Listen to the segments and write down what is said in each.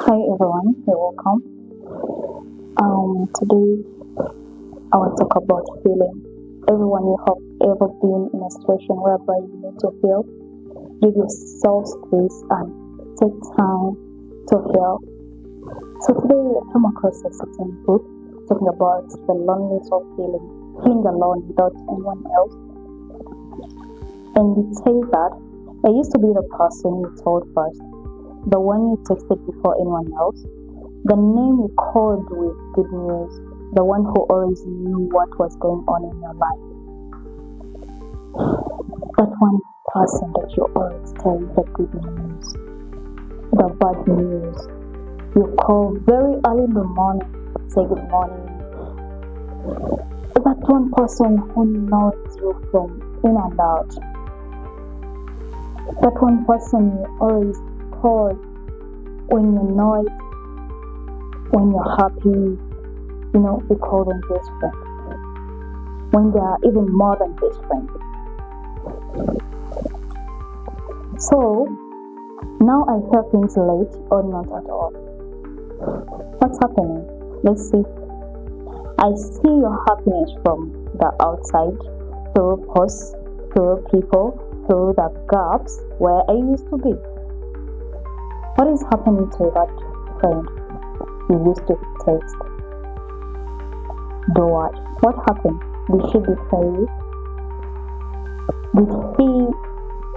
Hi everyone, you're welcome. Today I want to talk about healing. Everyone, you have ever been in a situation whereby you need to heal. Give yourself space and take time to heal. So today I come across a certain book talking about the loneliness of healing, healing alone without anyone else. And it says that I used to be the person you told first, the one you texted before anyone else, the name you called with good news, the one who always knew what was going on in your life. That one person that you always tell the good news, the bad news. You call very early in the morning, say good morning. That one person who knows you from in and out. That one person you always call when you're annoyed, when you're happy, we call them best friends. When they are even more than best friends. So, now I hear things late or not at all. What's happening? Let's see. I see your happiness from the outside, through posts, through people, through the gaps where I used to be. What is happening to that friend you used to text? Do what? What happened? Did she betray you? Did he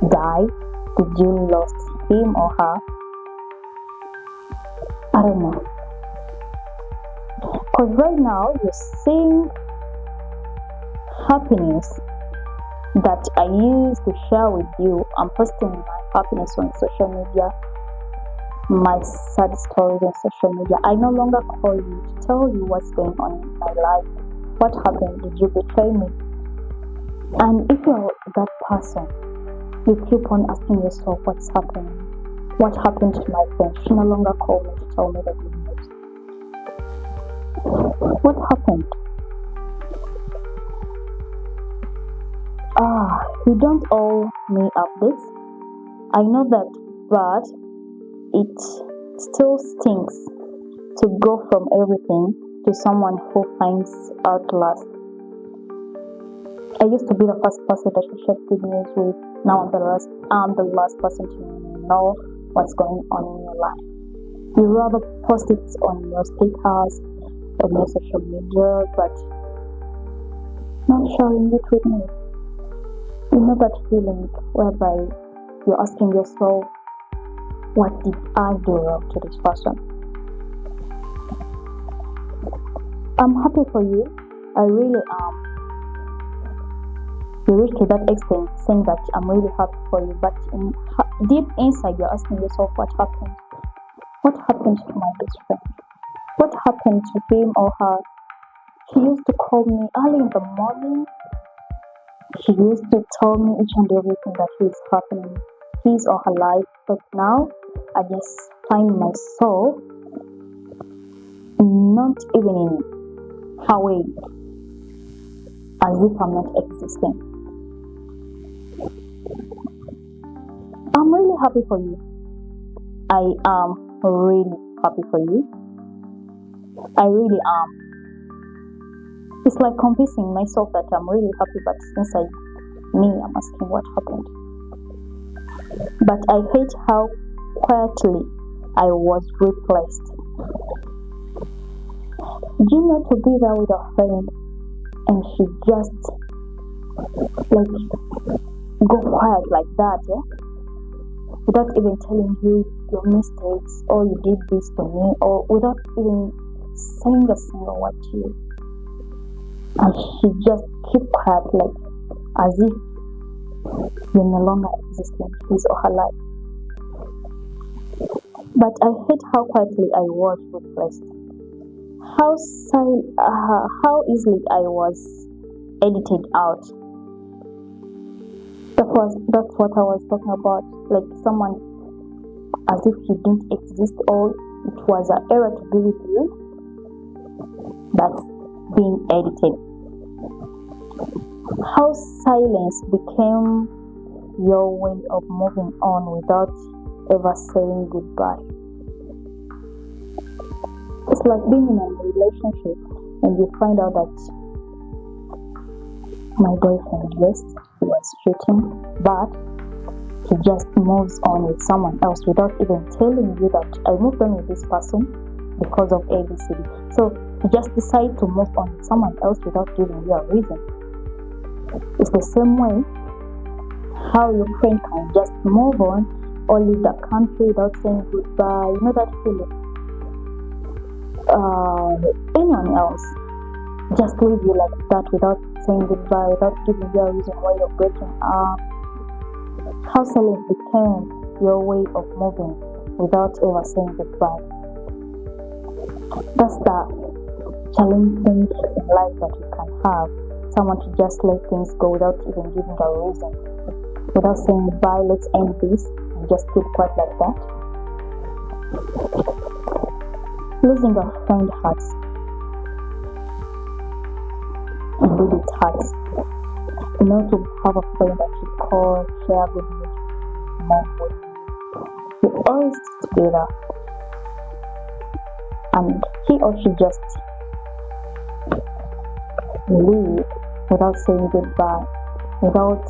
die? Did you lost him or her? I don't know. Because right now you're seeing happiness that I used to share with you. I'm posting my happiness on social media, my sad stories on social media. I no longer call you to tell you what's going on in my life. What happened? Did you betray me? And if you're that person, you keep on asking yourself what's happening. What happened to my friend? She no longer called me to tell me the good news. What happened? You don't owe me updates. I know that, but it still stinks to go from everything to someone who finds out last. I used to be the first person that you shared good news with. Now I'm the last person to know what's going on in your life. You rather post it on your stickers, on your social media, but not sharing it with me. You know that feeling whereby you're asking yourself, what did I do wrong to this person? I'm happy for you. I really am. You reach to that extent saying that I'm really happy for you, but deep inside you're asking yourself what happened. What happened to my best friend? What happened to him or her? She used to call me early in the morning. She used to tell me each and everything that is happening, his or her life. But now I just find myself not even in her way, as if I'm not existing. I'm really happy for you. I am really happy for you. I really am. It's like convincing myself that I'm really happy, but inside me, I'm asking what happened. But I hate how quietly I was replaced. Do you know to be there with a friend and she just go quiet like that, yeah? Without even telling you your mistakes, or you did this to me, or without even saying a single word to you. And she just keep quiet, as if you're no longer existing in his or her life. But I hate how quietly I was replaced. How easily I was edited out. That's what I was talking about. Like someone, as if you didn't exist, or it was an error to be with you. That's being edited. How silence became your way of moving on without ever saying goodbye. It's like being in a relationship and you find out that my boyfriend, yes, he was cheating, but he just moves on with someone else without even telling you that I moved on with this person because of ABCD. So you just decide to move on with someone else without giving you a reason. It's the same way how your friend can just move on or leave the country without saying goodbye. You know that feeling? Anyone else just leave you like that without saying goodbye, without giving you a reason why you're breaking up. How silent became your way of moving without ever saying goodbye. That's the challenging thing in life that you can have. Someone to just let things go without even giving a reason. Without saying bye, let's end this, and just keep quiet like that. Losing a friend hurts. Indeed, it hurts. You know, to have a friend that you call, share with you, more with you. You're always together. And he or she just leave without saying goodbye, without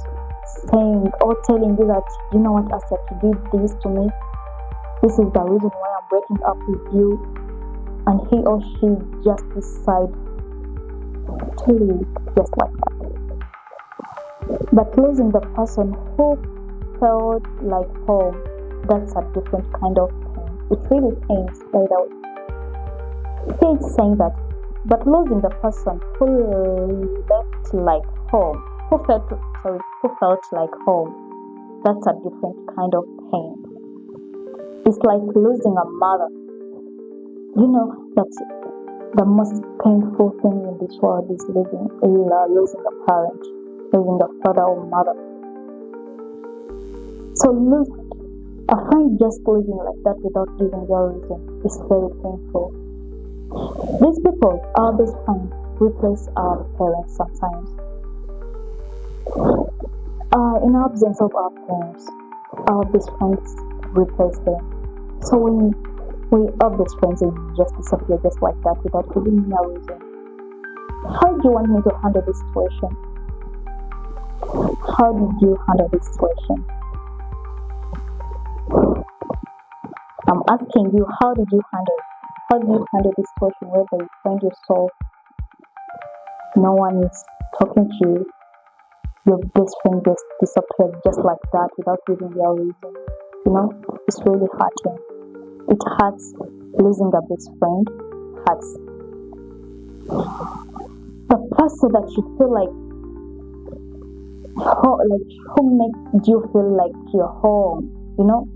saying or telling you that, you know what, Asya, you did this to me. This is the reason why I'm breaking up with you. And he or she just decide to leave just like that. But losing the person who felt like home, that's a different kind of pain. It really pains, by the way. He's saying that, but losing the person who left like home, who felt like home, that's a different kind of pain. It's like losing a mother. You know that the most painful thing in this world is losing a parent, losing a father or mother. So a friend just living like that without giving your reason is very painful. These people, our best friends, replace our parents sometimes. In absence of our parents, our best friends replace them. So when we are best friends and just disappear just like that without giving me a reason, how do you want me to handle this situation? How did you handle this situation? I'm asking you, how did you handle this situation where you find yourself, no one is talking to you, your best friend just disappeared just like that without giving you a reason? You know, it's really hurting. It hurts. Losing a best friend hurts. The person that you feel like who makes you feel like you're home, you know,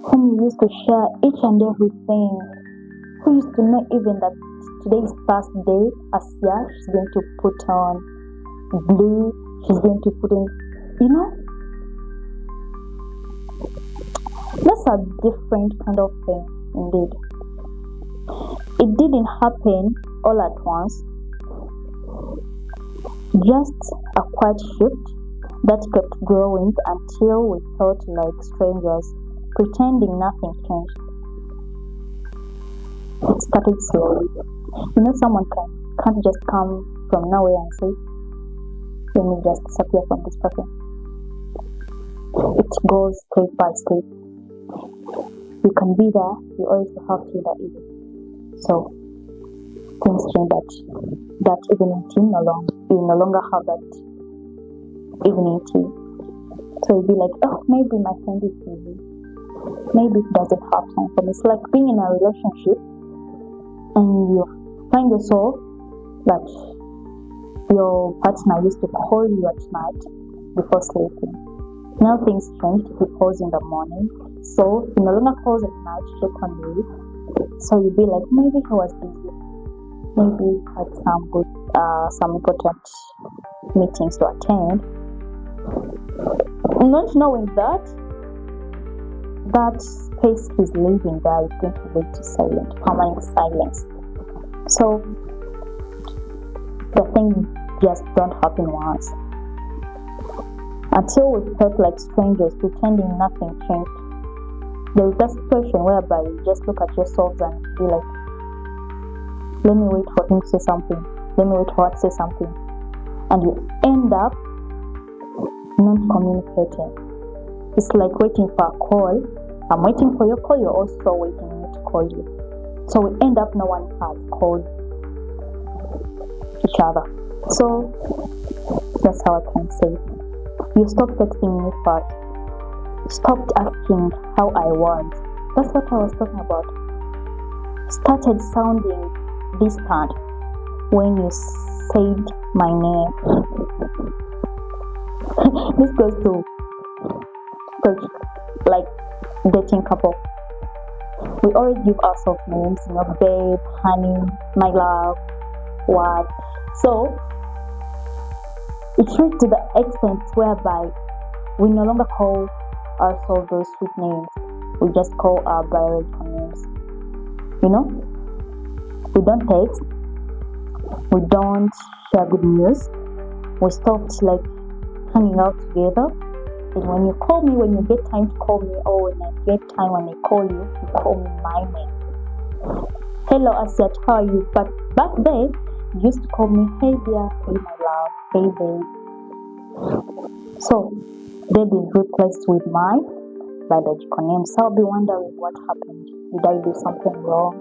whom you used to share each and everything, who used to know even that today is Thursday, Asya, she's going to put on blue, she's going to put in, you know, that's a different kind of thing indeed. It didn't happen all at once, just a quiet shift that kept growing until we felt like strangers, pretending nothing changed. It started slowly. You know, someone can't just come from nowhere and say, let me just disappear from this person. It goes step by step. You can be there, you always have to be there even. So things change, that evening tea you no longer have that evening tea. So you'll be like, oh, maybe my friend is busy. Maybe it doesn't have time for me. It's like being in a relationship and you find yourself that your partner used to call you at night before sleeping. Now things change, he calls in the morning. So he no longer calls at night to check on you. So you'll be like, maybe he was busy. Maybe he had some important meetings to attend. Not knowing that space he's leaving there is going to lead to permanent silence. So the thing just don't happen once. Until we felt like strangers, pretending nothing changed. There is that situation whereby you just look at yourselves and be like, let me wait for him to say something. Let me wait for her to say something. And you end up not communicating. It's like waiting for a call. I'm waiting for your call. You're also waiting for me to call you. So we end up no one has called each other. So that's how I can say. You stopped texting me first. Stopped asking how I was. That's what I was talking about. Started sounding distant when you said my name. This goes to like dating couple. We always give ourselves names, babe, honey, my love, what. So it reached to the extent whereby we no longer call ourselves those sweet names. We just call our biological names. We don't text. We don't share good news. We stopped hanging out together. And when you call me, when you get time to call me, or when I get time when I call you call me my name. Hello, Asiat, how are you? But back then, you used to call me, hey dear, hey my love, hey babe. So, they've been replaced with my biological name. So I'll be wondering what happened. Did I do something wrong?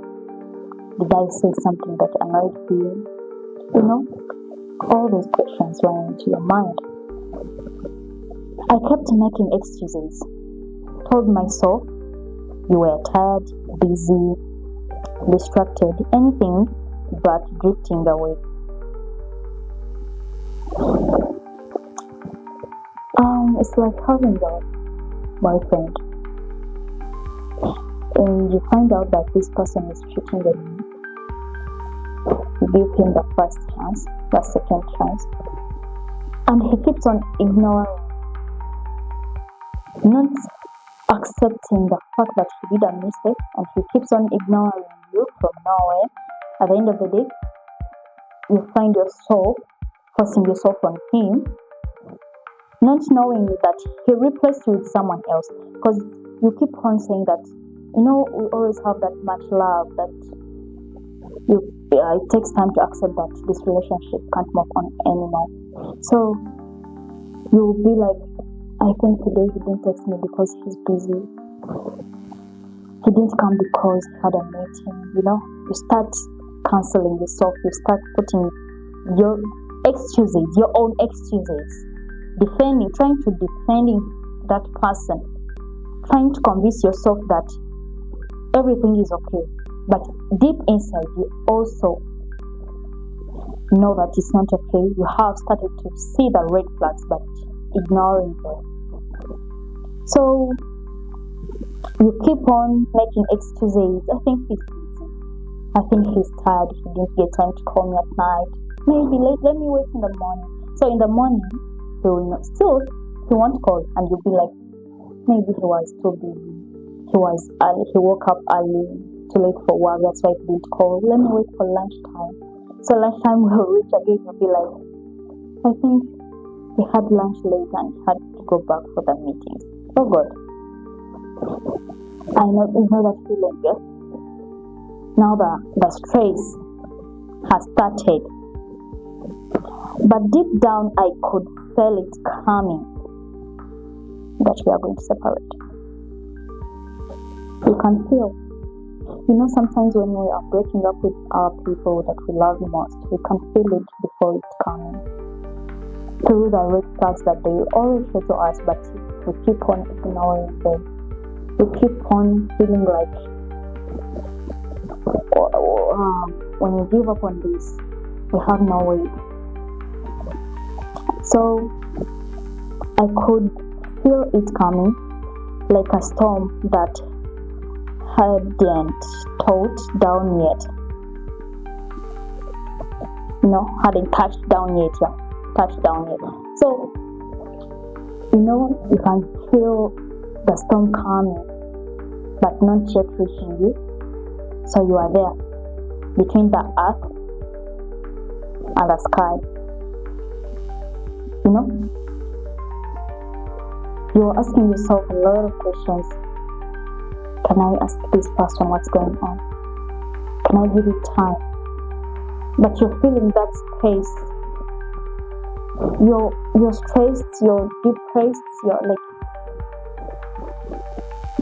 Did I say something that annoyed you? All those questions went into your mind. I kept making excuses. Told myself you were tired, busy, distracted, anything but drifting away. It's like having a boyfriend and you find out that this person is cheating on you. You give him the first chance, the second chance, and he keeps on ignoring, not accepting the fact that he did a mistake, and he keeps on ignoring you from nowhere. At the end of the day, you find yourself forcing yourself on him, not knowing that he replaced you with someone else, because you keep on saying that, we always have that much love that it takes time to accept that this relationship can't move on anymore. So you'll be like, I think today he didn't text me because he's busy. He didn't come because he had a meeting. You start canceling yourself. You start putting your excuses, your own excuses, trying to defend that person, trying to convince yourself that everything is okay. But deep inside, you also know that it's not okay. You have started to see the red flags, but ignoring them. So you keep on making excuses. I think he's busy. I think he's tired. He didn't get time to call me at night. Maybe let me wait in the morning. So in the morning, he won't call, and you'll be like, maybe he was too busy. He was early. He woke up early, too late for work. That's why he didn't call. Let me wait for lunchtime. So lunchtime will reach again. You'll be like, I think he had lunch late and had to go back for the meetings. Oh God. I know that feeling, yeah? Now the stress has started. But deep down I could feel it coming that we are going to separate. You can feel. Sometimes when we are breaking up with our people that we love most, we can feel it before it's coming. Through the red flags that they always show to us, but we keep on ignoring them. We keep on feeling like when we give up on this, we have no way. So I could feel it coming like a storm that hadn't touched down yet. Hadn't touched down yet. So, you can feel the storm coming, but not yet reaching you. So you are there, between the earth and the sky. You're asking yourself a lot of questions. Can I ask this person what's going on? Can I give it time? But you're feeling that space. You're stressed, you're depressed, you're like,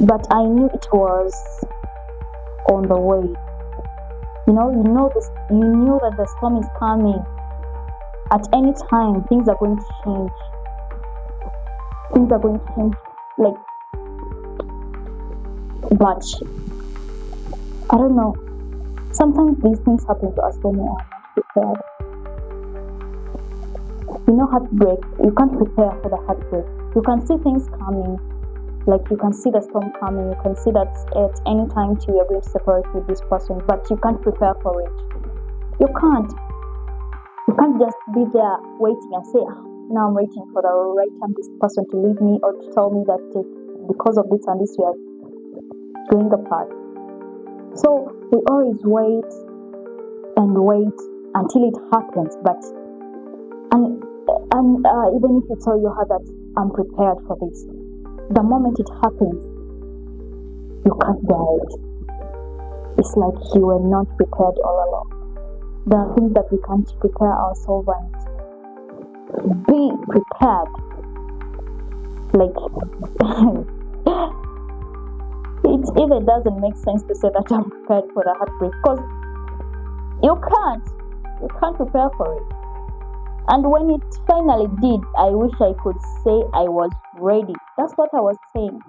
but I knew it was on the way. You knew that the storm is coming. At any time, things are going to change. Like, but I don't know. Sometimes these things happen to us when we are not prepared. Heartbreak, you can't prepare for the heartbreak. You can see things coming, like you can see the storm coming, you can see that at any time too you're going to separate with this person, but you can't prepare for it. You can't just be there waiting and say, now I'm waiting for the right time this person to leave me or to tell me that because of this and this we are going apart. So we always wait until it happens, and even if you tell your heart that I'm prepared for this, the moment it happens, you can't bear it. It's like you were not prepared all along. There are things that we can't prepare ourselves and be prepared. Like, it even doesn't make sense to say that I'm prepared for the heartbreak, because you can't prepare for it. And when it finally did, I wish I could say I was ready. That's what I was saying.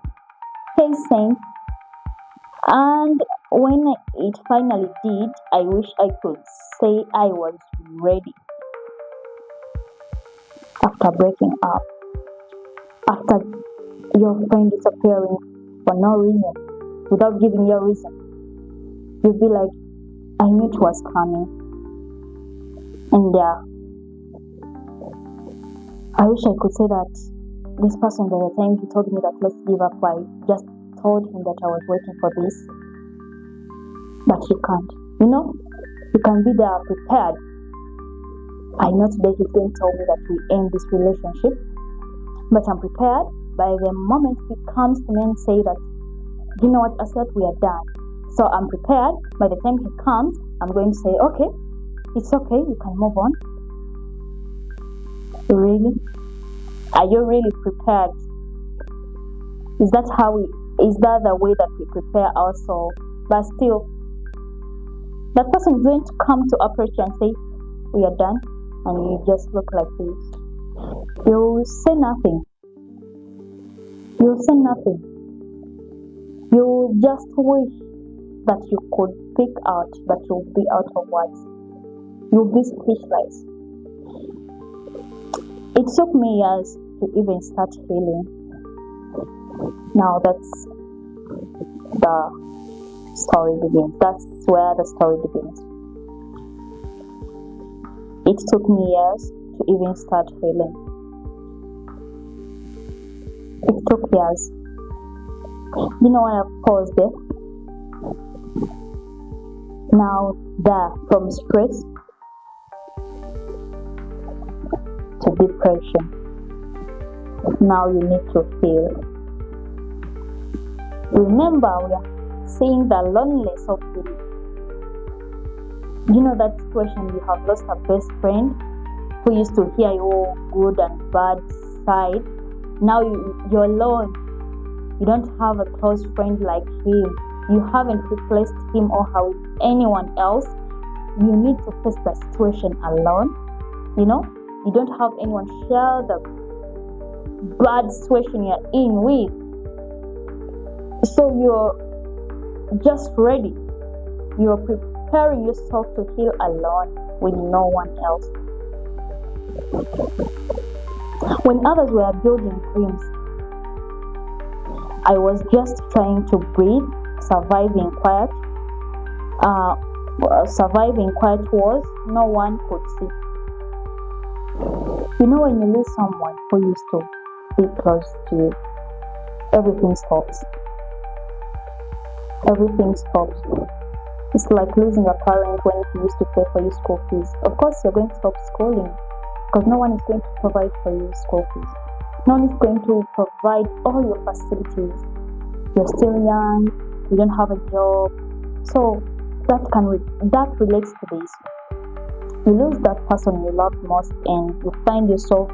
Hey, saying. And when it finally did, I wish I could say I was ready. After breaking up, after your friend disappearing for no reason, without giving you a reason, you'll be like, I knew it was coming. And I wish I could say that this person, by the time he told me that let's give up, I just told him that I was waiting for this. But you can't. You can be there prepared. I know today he's going to tell me that we end this relationship, but I'm prepared. By the moment he comes to me and say that, you know what, I said we are done. So I'm prepared. By the time he comes, I'm going to say, okay, it's okay, you can move on. Really? Are you really prepared? Is that the way that we prepare ourselves? But still, that person is going to come to approach you and say, we are done, and you just look like this. You'll say nothing. You'll just wish that you could speak out, but you'll be out of words. You'll be speechless. It took me years to even start healing. Now that's the story begins. That's where the story begins. It took me years to even start healing. It took years. I have paused it. Now from stress to depression. Now you need to heal. Remember, we are seeing the loneliness of healing. That situation, you have lost a best friend who used to hear your good and bad side. Now you're alone. You don't have a close friend like him. You haven't replaced him or her with anyone else. You need to face the situation alone. You don't have anyone to share the bad situation you're in with. So you're just ready. You're preparing yourself to heal alone with no one else. When others were building dreams, I was just trying to breathe, surviving quiet wars no one could see. When you lose someone who used to be close to you, everything stops. It's like losing a parent when he used to pay for your school fees. Of course, you're going to stop schooling because no one is going to provide for you school fees. No one is going to provide all your facilities. You're still young. you don't have a job. So that relates to this. You lose that person you love most, and you find yourself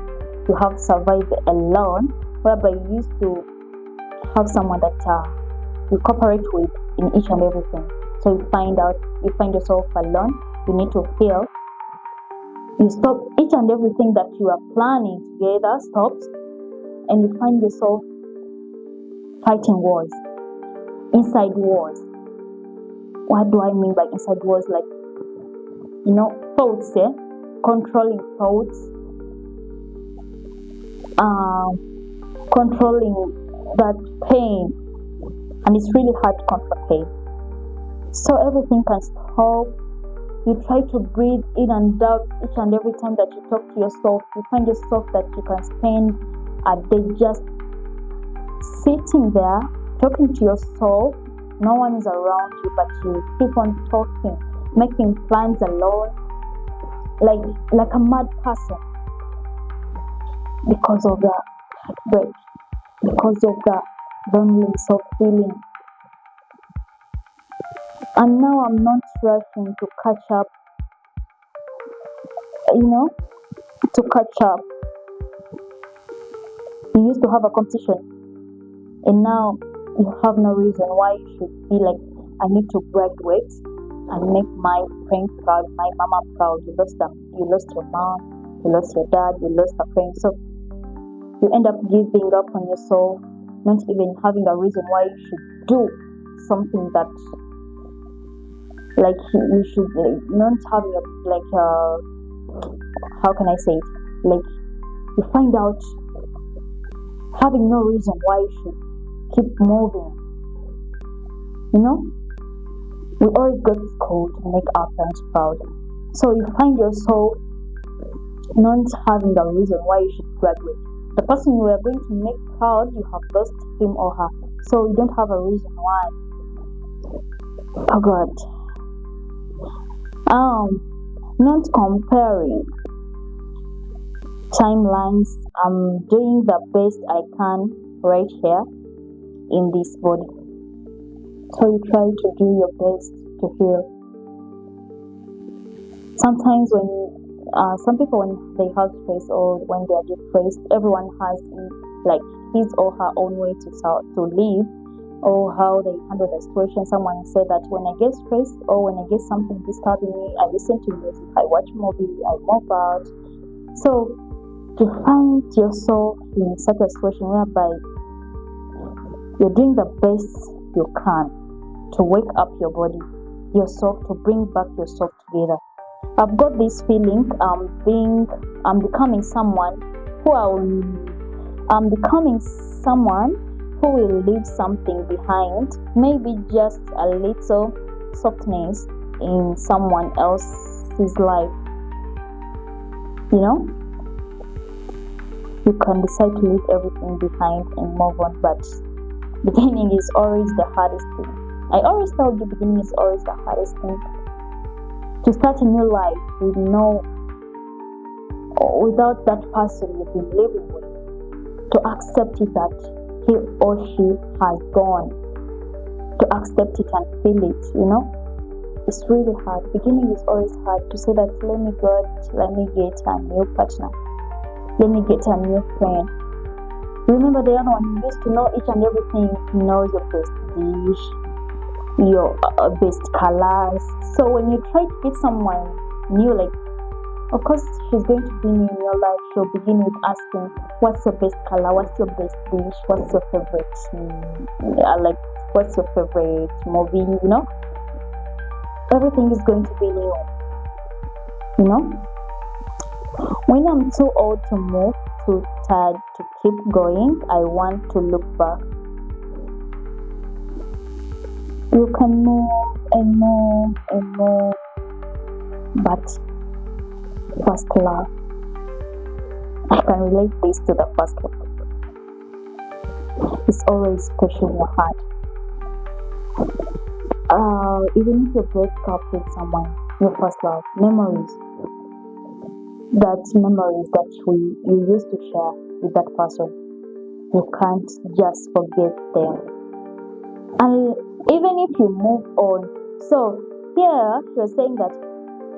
you have survived alone, whereby you used to have someone that you cooperate with in each and everything. So you find yourself alone. You need to heal. You stop each and everything that you are planning together stops, and you find yourself fighting wars, inside wars. What do I mean by inside wars? Like, thoughts, controlling thoughts, controlling that pain, and it's really hard to control pain. So everything can stop. You try to breathe in and out each and every time that you talk to yourself. You find yourself that you can spend a day just sitting there talking to yourself. No one is around you, but you keep on talking, making plans alone, like a mad person, because of the break, because of the loneliness of feeling. And now I'm not rushing to catch up, to catch up. You used to have a competition, and now you have no reason why you should be like, I need to graduate and make my friend proud, my mama proud. You lost your mom, you lost your dad, you lost a friend. So you end up giving up on yourself, not even having a reason why you should do something that, like, you should, like, not having how can I say it? Like, you find out having no reason why you should keep moving. We always go to school to make our parents proud. So you find yourself not having a reason why you should graduate. The person you are going to make proud, you have lost him or her. So you don't have a reason why. Oh God. Not comparing timelines. I'm doing the best I can right here in this body. So you try to do your best to heal. Sometimes when some people, when they have stress or when they are depressed, everyone has like his or her own way to live, or how they handle the situation. Someone said that when I get stressed or when I get something disturbing me, I listen to music, I watch movie, I move out. So to find yourself in such a situation whereby you're doing the best you can to wake up your body, yourself, to bring back yourself together. I've got this feeling I'm becoming someone who will leave something behind, maybe just a little softness in someone else's life. You can decide to leave everything behind and move on, but beginning is always the hardest thing. I always tell you, beginning is always the hardest thing. To start a new life without that person you've been living with, to accept it that he or she has gone, to accept it and feel it, it's really hard. Beginning is always hard. To say that, let me get a new partner, let me get a new friend. Remember, the other one, you used to know each and everything. He knows your best dish, your best colors. So when you try to get someone new, like, of course she's going to be new in your life, she'll begin with asking, what's your best color, what's your best dish, what's your favorite what's your favorite movie. Everything is going to be new. When I'm too old to move, too tired to keep going, I want to look back. You can move and move and move, but first love. I can relate this to the first love. It's always special in your heart. Even if you break up with someone, your first love, memories that you used to share with that person, you can't just forget them. And even if you move on. So here you're saying that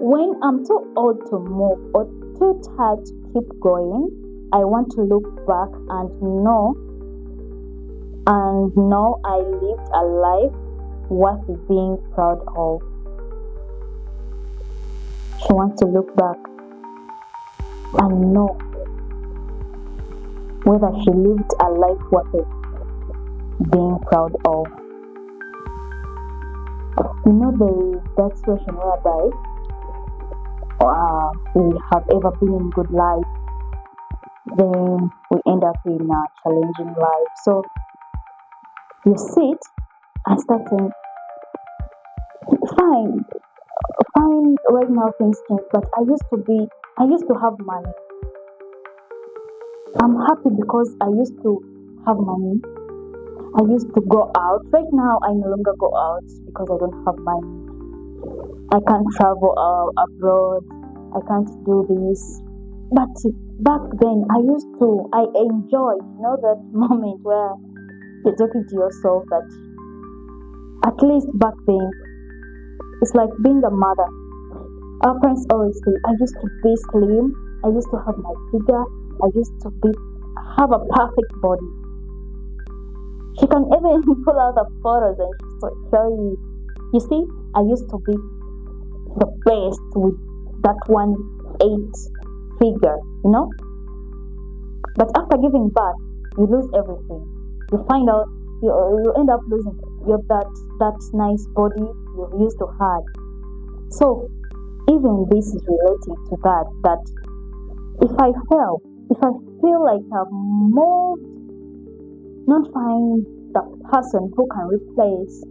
when I'm too old to move or too tired to keep going, I want to look back and know I lived a life worth being proud of. She wants to look back and know whether she lived a life worth being proud of. There is that situation whereby we have ever been in good life, then we end up in a challenging life. So you sit and start saying, fine, right now things change, but I used to have money. I'm happy because I used to have money. I used to go out. Right now, I no longer go out because I don't have money. I can't travel abroad. I can't do this. But back then, I enjoyed, that moment where you're talking to yourself that at least back then, it's like being a mother. Our parents always say, I used to be slim. I used to have my figure. I used to have a perfect body. She can even pull out the photos and show you. You see, I used to be the best with that 1.8 figure, But after giving birth, you lose everything. You find out you end up losing that nice body you used to have. So even this is relating to that if I feel like I've moved, not find the person who can replace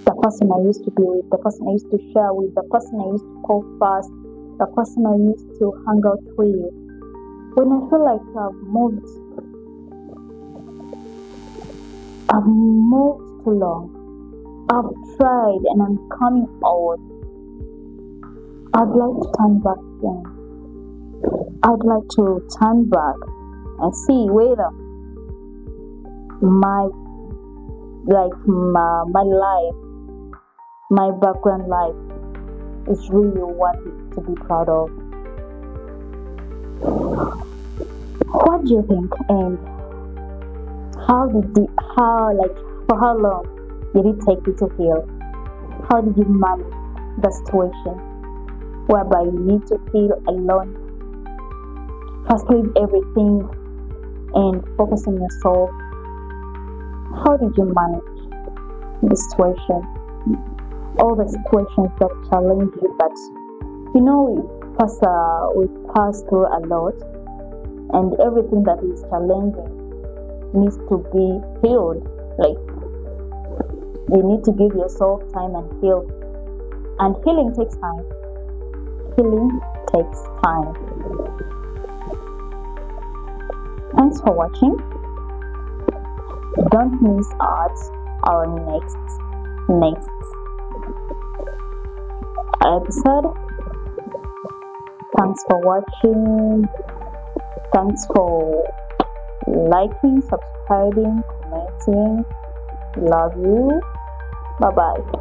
the person I used to be with, the person I used to share with, the person I used to call first, the person I used to hang out with. When I feel like I've moved too long, I've tried and I'm coming out, I'd like to turn back again. I'd like to turn back and see whether my life, my background life is really worthy to be proud of. What do you think? And for how long did it take you to heal? How did you manage the situation whereby you need to feel alone? First, leave everything and focus on yourself. How did you manage the situation? All the situations that challenge you, but we pass through a lot, and everything that is challenging needs to be healed. Like, you need to give yourself time and heal. And healing takes time. Thanks for watching. Don't miss out our next episode. Thanks for watching. Thanks for liking, subscribing, commenting. Love you. Bye bye.